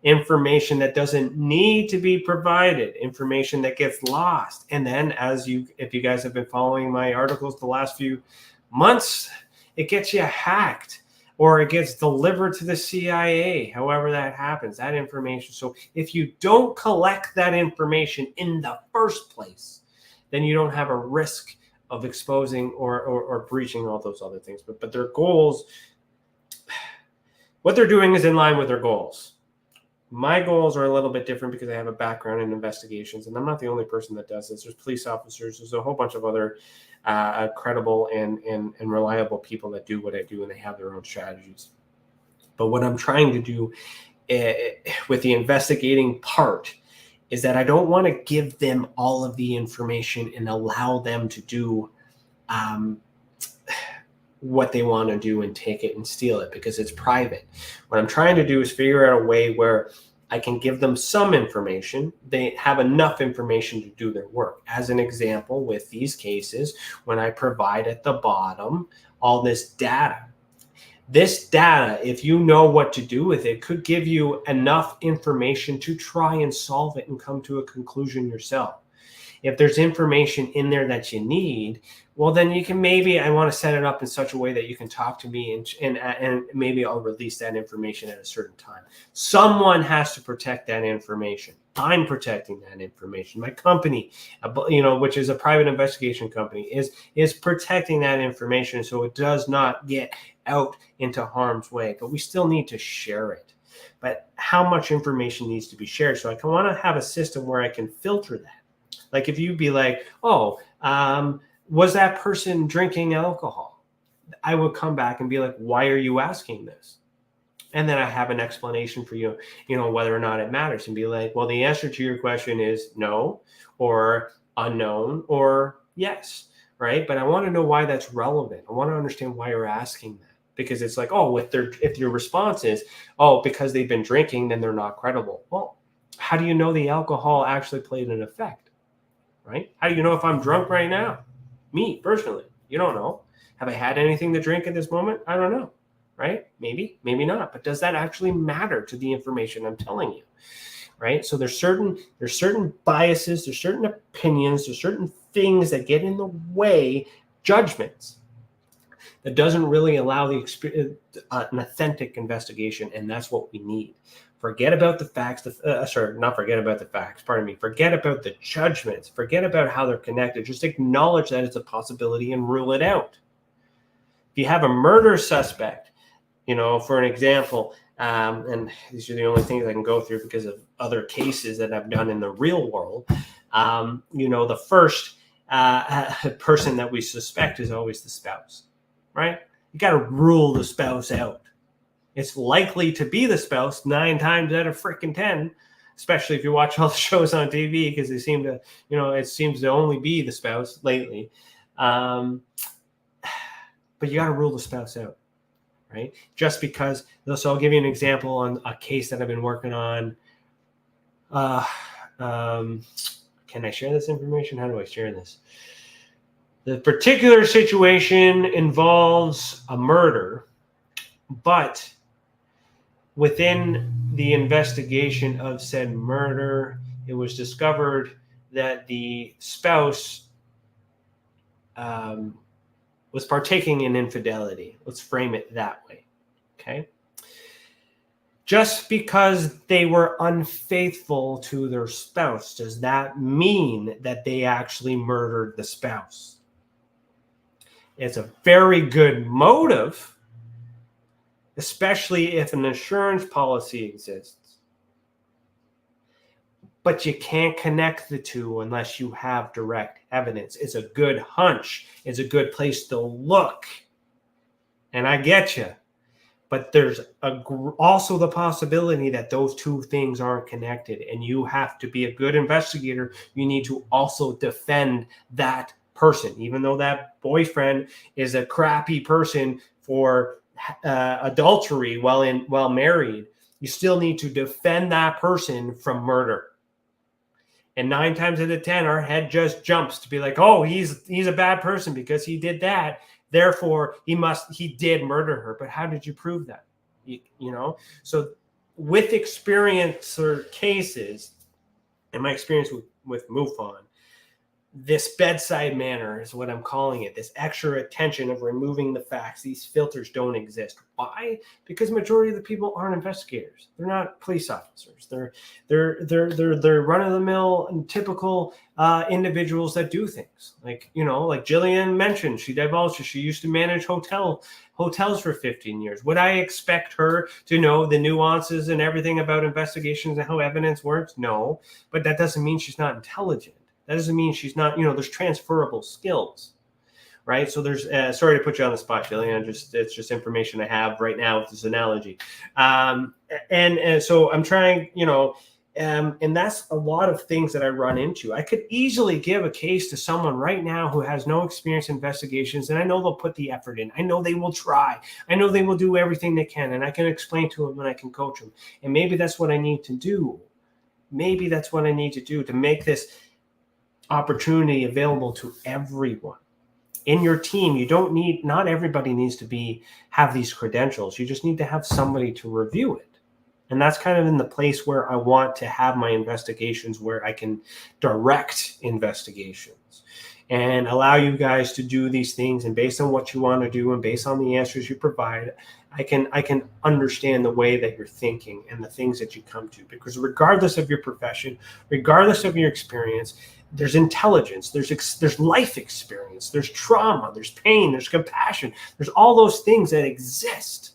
information that doesn't need to be provided, information that gets lost. And then if you guys have been following my articles the last few months, it gets you hacked or it gets delivered to the CIA, however that happens, that information. So if you don't collect that information in the first place, then you don't have a risk of exposing or breaching all those other things. But their goals, what they're doing is in line with their goals. My goals are a little bit different because I have a background in investigations, and I'm not the only person that does this. There's police officers. There's a whole bunch of other credible and reliable people that do what I do, and they have their own strategies. But what I'm trying to do with the investigating part is that I don't want to give them all of the information and allow them to do what they want to do and take it and steal it because it's private. What I'm trying to do is figure out a way where I can give them some information. They have enough information to do their work. As an example, with these cases, when I provide at the bottom all this data, if you know what to do with it, could give you enough information to try and solve it and come to a conclusion yourself. If there's information in there that you need, well, then you can I want to set it up in such a way that you can talk to me and maybe I'll release that information at a certain time. Someone has to protect that information. I'm protecting that information. My company, which is a private investigation company, is protecting that information so it does not get out into harm's way. But we still need to share it. But how much information needs to be shared? So I want to have a system where I can filter that. Like if you'd be like, was that person drinking alcohol? I would come back and be like, why are you asking this? And then I have an explanation for you, whether or not it matters, and be like, well, the answer to your question is no, or unknown, or yes, right? But I want to know why that's relevant. I want to understand why you're asking that. Because it's like, if your response is, because they've been drinking, then they're not credible. Well, how do you know the alcohol actually played an effect? Right? How do you know if I'm drunk right now? Me, personally. You don't know. Have I had anything to drink at this moment? I don't know. Right? Maybe not. But does that actually matter to the information I'm telling you? Right? So there's certain biases, there's certain opinions, there's certain things that get in the way, judgments, that doesn't really allow the experience, an authentic investigation, and that's what we need. Forget about the facts. Not forget about the facts. Pardon me. Forget about the judgments. Forget about how they're connected. Just acknowledge that it's a possibility and rule it out. If you have a murder suspect, for an example, and these are the only things I can go through because of other cases that I've done in the real world. The first person that we suspect is always the spouse, right? You got to rule the spouse out. It's likely to be the spouse 9 times out of freaking 10, especially if you watch all the shows on TV, because they seem to, it seems to only be the spouse lately. But you got to rule the spouse out, right? Just because. So I'll give you an example on a case that I've been working on. Can I share this information? How do I share this? The particular situation involves a murder, but within the investigation of said murder, it was discovered that the spouse was partaking in infidelity. Let's frame it that way, okay? Just because they were unfaithful to their spouse, does that mean that they actually murdered the spouse? It's a very good motive, especially if an insurance policy exists. But you can't connect the two unless you have direct evidence. It's a good hunch. It's a good place to look. And I get you. But there's also the possibility that those two things aren't connected. And you have to be a good investigator. You need to also defend that person. Even though that boyfriend is a crappy person for adultery while married, you still need to defend that person from murder. And 9 times out of 10, our head just jumps to be like, he's a bad person because he did that. Therefore, he did murder her. But how did you prove that? So with experience or cases, and my experience with MUFON, this bedside manner is what I'm calling it, this extra attention of removing the facts. These filters don't exist. Why? Because majority of the people aren't investigators. They're not police officers. They're run-of-the-mill and typical individuals that do things. Like, like Jillian mentioned, she divulged she used to manage hotels for 15 years. Would I expect her to know the nuances and everything about investigations and how evidence works? No, but that doesn't mean she's not intelligent. That doesn't mean she's not, there's transferable skills, right? So there's, sorry to put you on the spot, Jillian. It's just information I have right now with this analogy. And so I'm trying, and that's a lot of things that I run into. I could easily give a case to someone right now who has no experience in investigations, and I know they'll put the effort in. I know they will try. I know they will do everything they can, and I can explain to them and I can coach them. And maybe that's what I need to do. Maybe that's what I need to do to make this opportunity available to everyone in your team. Not everybody needs to have these credentials. You just need to have somebody to review it. And that's kind of in the place where I want to have my investigations, where I can direct investigations and allow you guys to do these things. And based on what you want to do and based on the answers you provide, I can understand the way that you're thinking and the things that you come to. Because regardless of your profession, regardless of your experience, there's intelligence, there's life experience, there's trauma, there's pain, there's compassion, there's all those things that exist.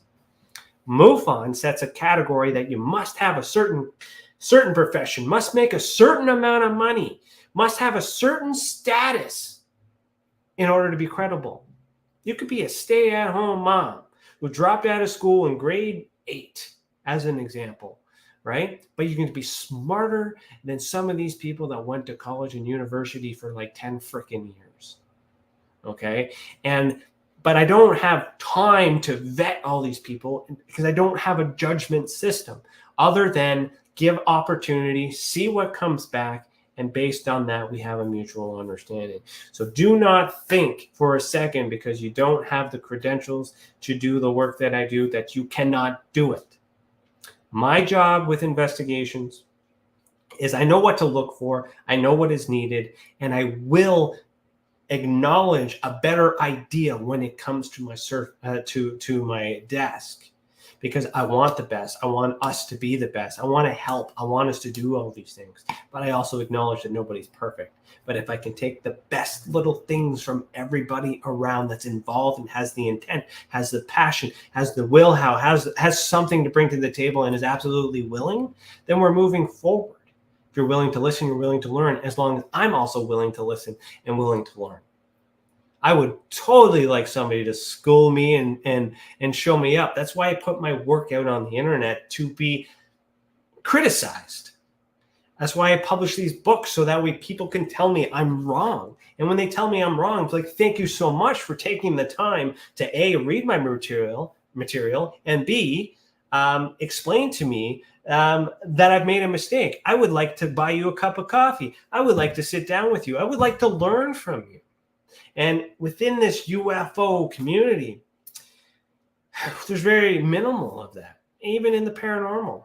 MUFON sets a category that you must have a certain profession, must make a certain amount of money, must have a certain status in order to be credible. You could be a stay-at-home mom who dropped out of school in grade 8, as an example, right? But you can be smarter than some of these people that went to college and university for like 10 freaking years, okay? But I don't have time to vet all these people because I don't have a judgment system other than give opportunity, see what comes back, and based on that, we have a mutual understanding. So do not think for a second, because you don't have the credentials to do the work that I do, that you cannot do it. My job with investigations is I know what to look for, I know what is needed, and I will acknowledge a better idea when it comes to my to my desk, because I want the best. I want us to be the best. I want to help. I want us to do all these things. But I also acknowledge that nobody's perfect. But if I can take the best little things from everybody around that's involved and has the intent, has the passion, has the will, has something to bring to the table and is absolutely willing, then we're moving forward. If you're willing to listen, you're willing to learn, as long as I'm also willing to listen and willing to learn. I would totally like somebody to school me and show me up. That's why I put my work out on the internet, to be criticized. That's why I publish these books, so that way people can tell me I'm wrong. And when they tell me I'm wrong, it's like, thank you so much for taking the time to A, read my material, and B, explain to me that I've made a mistake. I would like to buy you a cup of coffee. I would like to sit down with you. I would like to learn from you. And within this UFO community, there's very minimal of that. Even in the paranormal,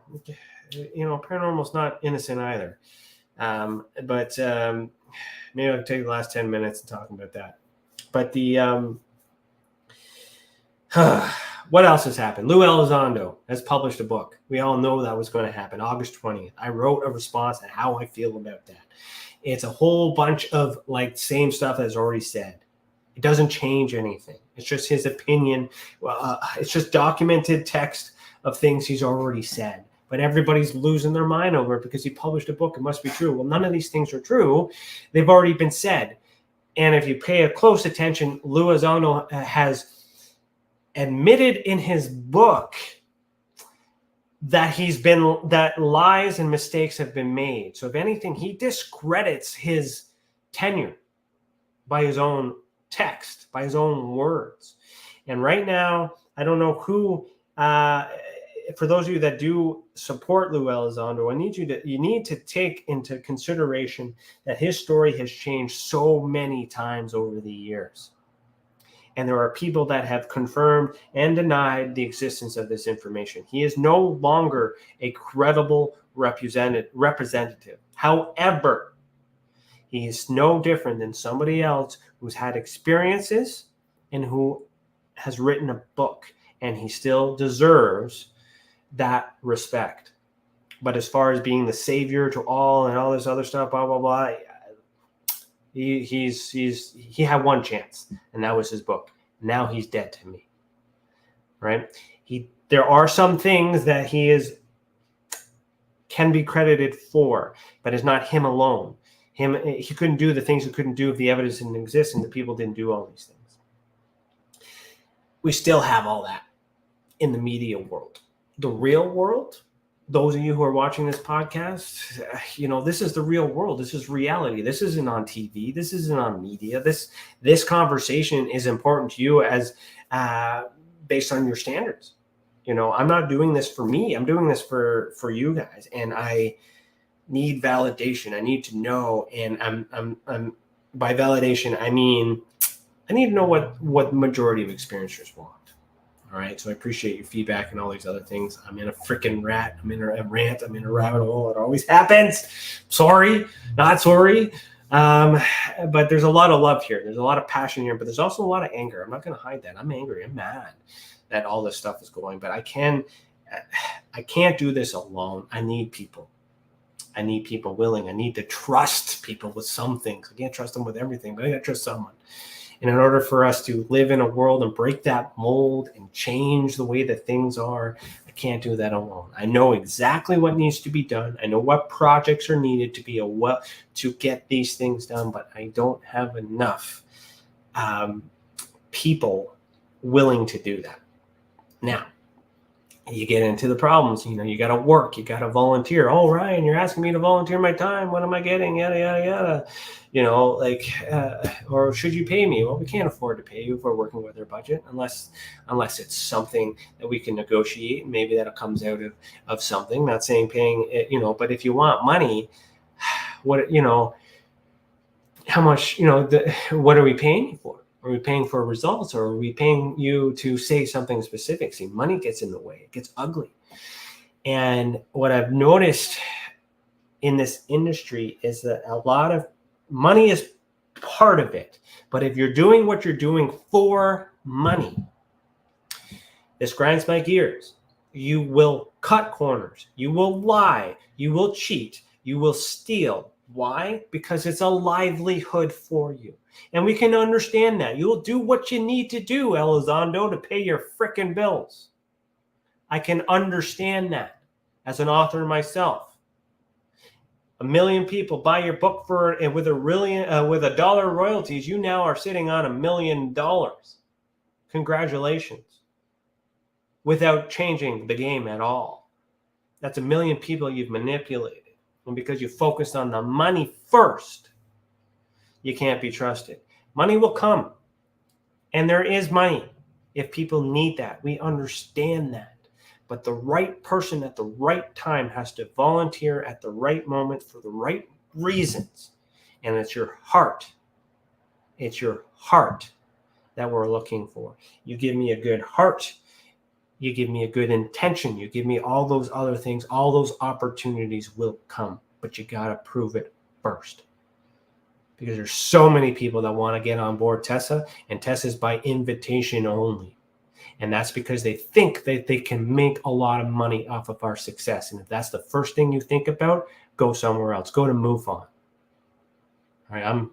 paranormal is not innocent either. But maybe I'll take the last 10 minutes and talking about that. But what else has happened? Lou Elizondo has published a book. We all know that was going to happen, August 20th. I wrote a response on how I feel about that. It's a whole bunch of like same stuff that's already said. It doesn't change anything. It's just his opinion. It's just documented text of things he's already said. But everybody's losing their mind over it because he published a book. It must be true. Well, none of these things are true. They've already been said. And if you pay a close attention, Lou Elizondo has admitted in his book that lies and mistakes have been made. So if anything, he discredits his tenure by his own text, by his own words. And right now, I don't know who, for those of you that do support Lou Elizondo, you need to take into consideration that his story has changed so many times over the years. And there are people that have confirmed and denied the existence of this information. He is no longer a credible representative. However, He is no different than somebody else who's had experiences and who has written a book, and he still deserves that respect. But as far as being the savior to all and all this other stuff, blah, blah, blah, he had one chance, and that was his book. Now he's dead to me, right? There are some things that can be credited for, but it's not him alone. He couldn't do the things he couldn't do if the evidence didn't exist and the people didn't do all these things. We still have all that in the media world. The real world, those of you who are watching this podcast, this is the real world. This is reality. This isn't on TV. This isn't on media. This conversation is important to you as based on your standards. I'm not doing this for me. I'm doing this for you guys, and I need validation. I need to know, and I'm by validation, I mean I need to know what the majority of experiencers want. All right, so I appreciate your feedback and all these other things. I'm in a freaking rat. I'm in a rant. I'm in a rabbit hole. It always happens. Sorry, not sorry. But there's a lot of love here. There's a lot of passion here, but there's also a lot of anger. I'm not going to hide that. I'm angry. I'm mad that all this stuff is going, but I can't do this alone. I need people. I need people willing. I need to trust people with some things. I can't trust them with everything, but I got to trust someone. And in order for us to live in a world and break that mold and change the way that things are, I can't do that alone. I know exactly what needs to be done. I know what projects are needed to get these things done, but I don't have enough people willing to do that. Now, you get into the problems. You got to work. You got to volunteer. Oh, Ryan, you're asking me to volunteer my time. What am I getting? Yada, yada, yada. Or should you pay me? Well, we can't afford to pay you if we're working with our budget, unless it's something that we can negotiate. And maybe that comes out of something. Not saying paying, but if you want money, how much, what are we paying you for? Are we paying for results, or are we paying you to say something specific? See, money gets in the way. It gets ugly. And what I've noticed in this industry is that a lot of money is part of it. But if you're doing what you're doing for money, this grinds my gears. You will cut corners. You will lie. You will cheat. You will steal. Why? Because it's a livelihood for you. And we can understand that. You'll do what you need to do, Elizondo, to pay your frickin' bills. I can understand that as an author myself. 1 million people buy your book with $1 royalties. You now are sitting on $1 million. Congratulations. Without changing the game at all. That's 1 million people you've manipulated. And because you focused on the money first, you can't be trusted. Money will come. And there is money if people need that. We understand that. But the right person at the right time has to volunteer at the right moment for the right reasons. And it's your heart. It's your heart that we're looking for. You give me a good heart. You give me a good intention. You give me all those other things. All those opportunities will come. But you got to prove it first. Because there's so many people that want to get on board Tessa, and Tessa's by invitation only. And that's because they think that they can make a lot of money off of our success. And if that's the first thing you think about, go somewhere else. Go to MoveOn. All right,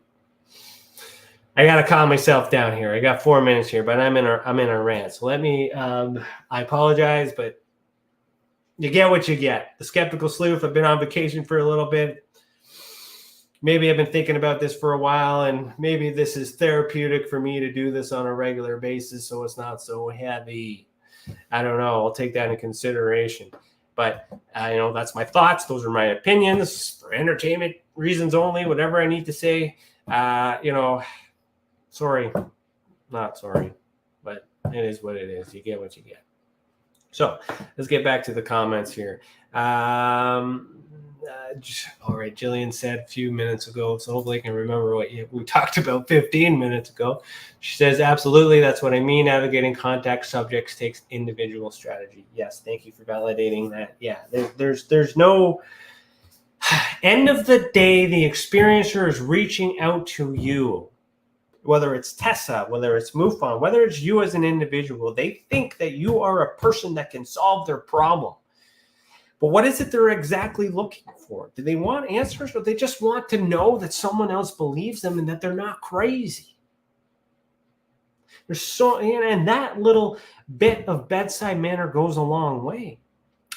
I got to calm myself down here. I got 4 minutes here, but I'm in a rant. So let me, I apologize, but you get what you get. The Skeptical Sleuth, I've been on vacation for a little bit. Maybe I've been thinking about this for a while, and maybe this is therapeutic for me to do this on a regular basis so it's not so heavy. I don't know. I'll take that into consideration. But, that's my thoughts. Those are my opinions for entertainment reasons only, whatever I need to say. Sorry. Not sorry. But it is what it is. You get what you get. So let's get back to the comments here. All right, Jillian said a few minutes ago, so hopefully I can remember what we talked about 15 minutes ago. She says, absolutely, that's what I mean. Navigating contact subjects takes individual strategy. Yes, thank you for validating that. Yeah, there's no End of the day, the experiencer is reaching out to you. Whether it's Tessa, whether it's MUFON, whether it's you as an individual, they think that you are a person that can solve their problem. But what is it they're exactly looking for? Do they want answers, or they just want to know that someone else believes them and that they're not crazy? And that little bit of bedside manner goes a long way.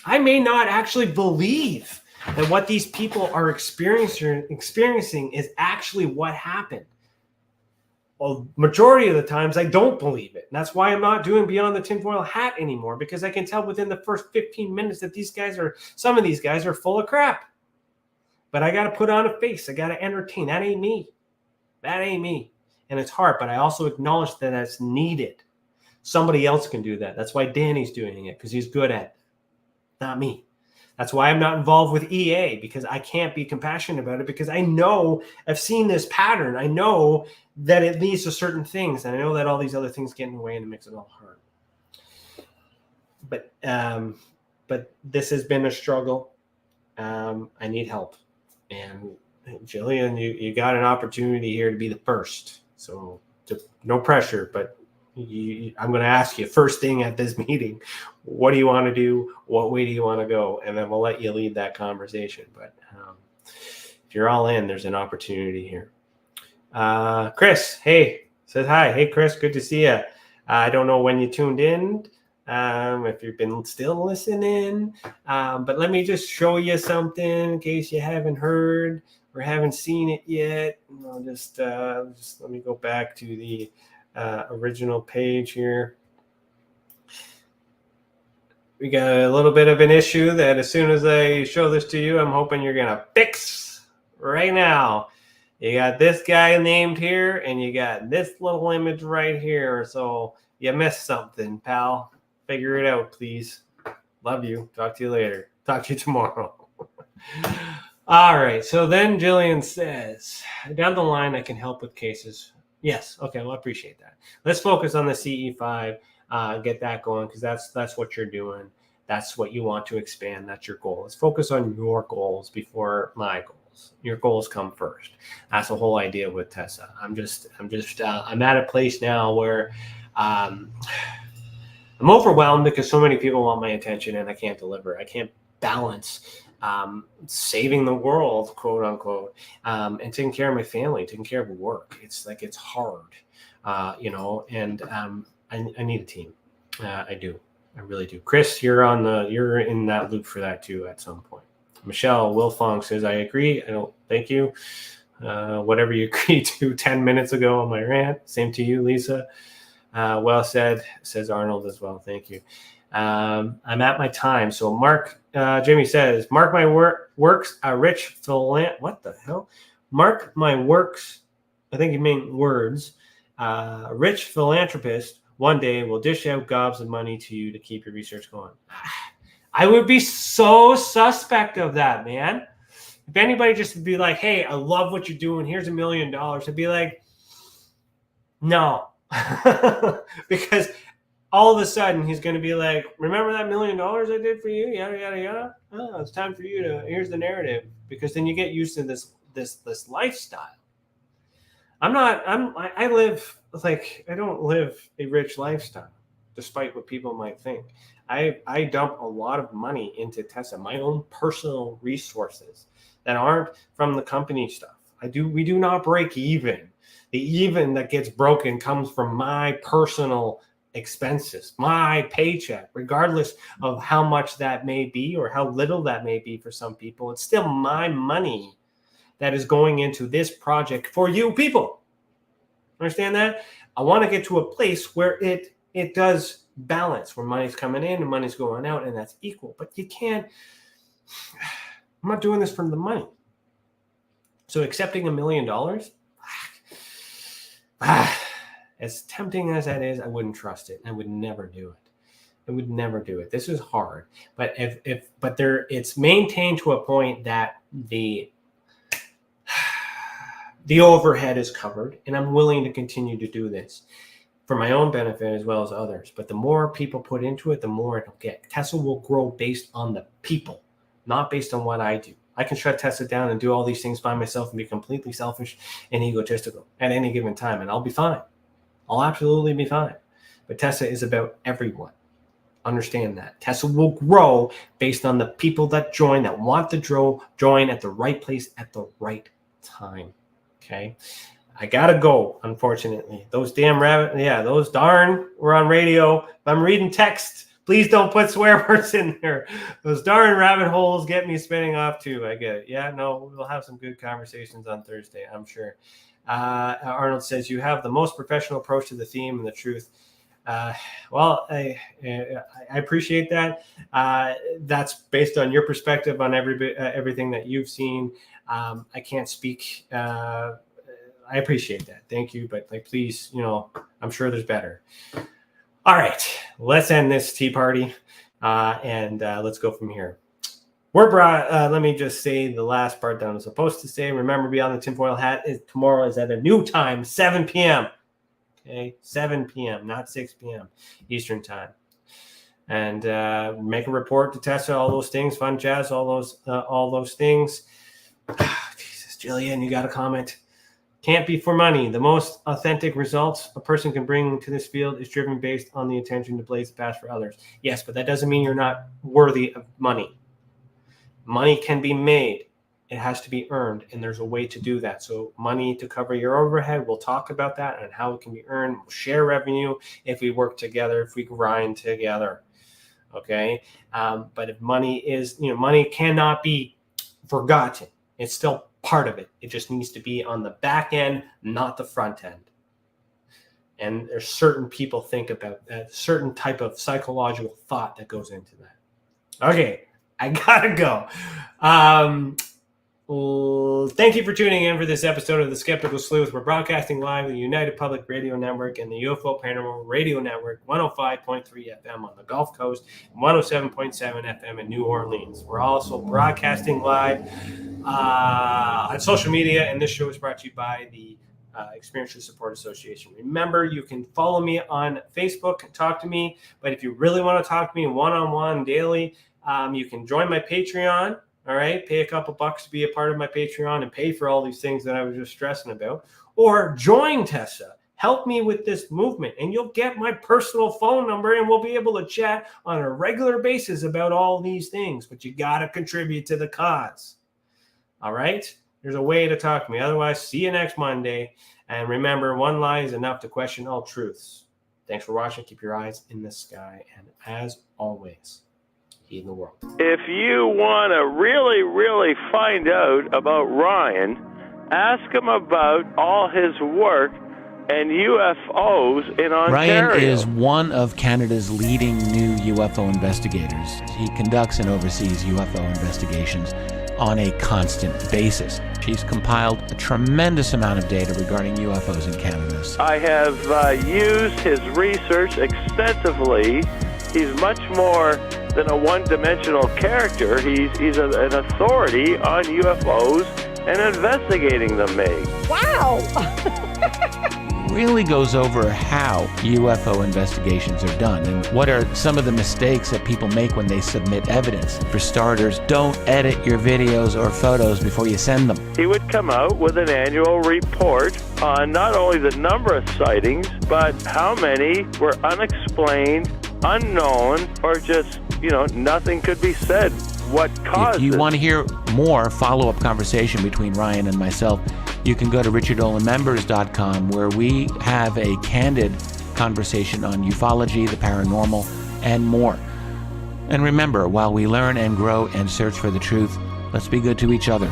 I may not actually believe that what these people are experiencing is actually what happened. Well, majority of the times I don't believe it. And that's why I'm not doing Beyond the Tinfoil Hat anymore, because I can tell within the first 15 minutes that some of these guys are full of crap. But I got to put on a face. I got to entertain. That ain't me. That ain't me. And it's hard, but I also acknowledge that that's needed. Somebody else can do that. That's why Danny's doing it, because he's good at it, not me. That's why I'm not involved with EA, because I can't be compassionate about it, because I know I've seen this pattern. I know that it leads to certain things, and I know that all these other things get in the way, and it makes it all hard. But this has been a struggle. I need help. And Jillian, you got an opportunity here to be the first. So no pressure, but I'm going to ask you first thing at this meeting, what do you want to do? What way do you want to go? And then we'll let you lead that conversation. But if you're all in, there's an opportunity here. Chris, hey, says hi. Hey, Chris, good to see you. I don't know when you tuned in, if you've been still listening, but let me just show you something in case you haven't heard or haven't seen it yet. I'll just let me go back to the original page here. We got a little bit of an issue that as soon as I show this to you, I'm hoping you're going to fix right now. You got this guy named here, and you got this little image right here. So you missed something, pal. Figure it out, please. Love you. Talk to you later. Talk to you tomorrow. All right. So then Jillian says, down the line, I can help with cases. Yes. Okay. Well, I appreciate that. Let's focus on the CE5. Get that going, because that's what you're doing. That's what you want to expand. That's your goal. Let's focus on your goals before my goals. Your goals come first. That's the whole idea with Tessa. I'm at a place now where I'm overwhelmed because so many people want my attention and I can't deliver. I can't balance saving the world, quote unquote, and taking care of my family, taking care of work. It's hard, and I need a team. I do. I really do. Chris, you're in that loop for that too at some point. Michelle Wilfong says, I agree. I don't thank you. Whatever you agreed to 10 minutes ago on my rant. Same to you, Lisa. Well said, says Arnold as well. Thank you. I'm at my time. So Jamie says, mark my works, a rich what the hell? Mark my works. I think you mean words. Rich philanthropist one day will dish out gobs of money to you to keep your research going. I would be so suspect of that, man. If anybody just would be like, hey, I love what you're doing. Here's $1 million. I'd be like, no. Because all of a sudden he's going to be like, remember that $1 million I did for you? Yada, yada, yada. Oh, it's time for you to, here's the narrative. Because then you get used to this lifestyle. I don't live a rich lifestyle, despite what people might think. I dump a lot of money into Tessa, my own personal resources that aren't from the company stuff. We do not break even. The even that gets broken comes from my personal expenses, my paycheck, regardless of how much that may be or how little that may be for some people. It's still my money that is going into this project for you people. Understand that? I want to get to a place where it does balance, where money's coming in and money's going out, and that's equal. But you can't, I'm not doing this for the money. So accepting $1 million, as tempting as that is, I wouldn't trust it. I would never do it. I would never do it. This is hard. But it's maintained to a point that the overhead is covered, and I'm willing to continue to do this for my own benefit as well as others. But the more people put into it, the more it'll get. Tessa will grow based on the people, not based on what I do. I can shut Tessa down and do all these things by myself and be completely selfish and egotistical at any given time, and I'll be fine. I'll absolutely be fine. But Tessa is about everyone. Understand that. Tessa will grow based on the people that join, that want to join at the right place at the right time. Okay? I gotta go, unfortunately. Those damn those darn, we're on radio. If I'm reading text, please don't put swear words in there. Those darn rabbit holes get me spinning off too. I get it. Yeah, no, we'll have some good conversations on Thursday, I'm sure. Arnold says, you have the most professional approach to the theme and the truth. Well, I appreciate that. That's based on your perspective on everything that you've seen. I can't speak. I appreciate that. Thank you. But please, I'm sure there's better. All right, let's end this tea party and let's go from here. Let me just say the last part that I'm supposed to say. Remember, Beyond the Tinfoil Hat tomorrow is at a new time, 7 p.m. Okay, 7 p.m., not 6 p.m. Eastern time. And make a report to Tessa, all those things, fun jazz, all those things. Jesus, Jillian, you got a comment. Can't be for money. The most authentic results a person can bring to this field is driven based on the intention to blaze the path for others. Yes, but that doesn't mean you're not worthy of money. Money can be made. It has to be earned, and there's a way to do that. So money to cover your overhead, we'll talk about that and how it can be earned. We'll share revenue if we work together, if we grind together. Okay? But if money is, money cannot be forgotten. It's still part of it. It just needs to be on the back end, not the front end. And there's certain people think about that, certain type of psychological thought that goes into that. Okay, I gotta go. Thank you for tuning in for this episode of The Skeptical Sleuth. We're broadcasting live on the United Public Radio Network and the UFO Paranormal Radio Network, 105.3 FM on the Gulf Coast and 107.7 FM in New Orleans. We're also broadcasting live on social media, and this show is brought to you by the Experiential Support Association. Remember, you can follow me on Facebook and talk to me, but if you really want to talk to me one-on-one daily, you can join my Patreon. All right, pay a couple bucks to be a part of my Patreon and pay for all these things that I was just stressing about. Or join Tessa. Help me with this movement, and you'll get my personal phone number, and we'll be able to chat on a regular basis about all these things. But you got to contribute to the cause. All right? There's a way to talk to me. Otherwise, see you next Monday. And remember, one lie is enough to question all truths. Thanks for watching. Keep your eyes in the sky. And as always, in the world. If you want to really, really find out about Ryan, ask him about all his work and UFOs in Ontario. Ryan is one of Canada's leading new UFO investigators. He conducts and oversees UFO investigations on a constant basis. He's compiled a tremendous amount of data regarding UFOs in Canada. I have used his research extensively. He's much more than a one-dimensional character. He's an authority on UFOs and investigating them, Meg. Wow! Really goes over how UFO investigations are done and what are some of the mistakes that people make when they submit evidence. For starters, don't edit your videos or photos before you send them. He would come out with an annual report on not only the number of sightings, but how many were unexplained, unknown, or just, nothing could be said. What caused it? If you want to hear more follow-up conversation between Ryan and myself, you can go to richardolanmembers.com, where we have a candid conversation on ufology, the paranormal, and more. And remember, while we learn and grow and search for the truth, let's be good to each other.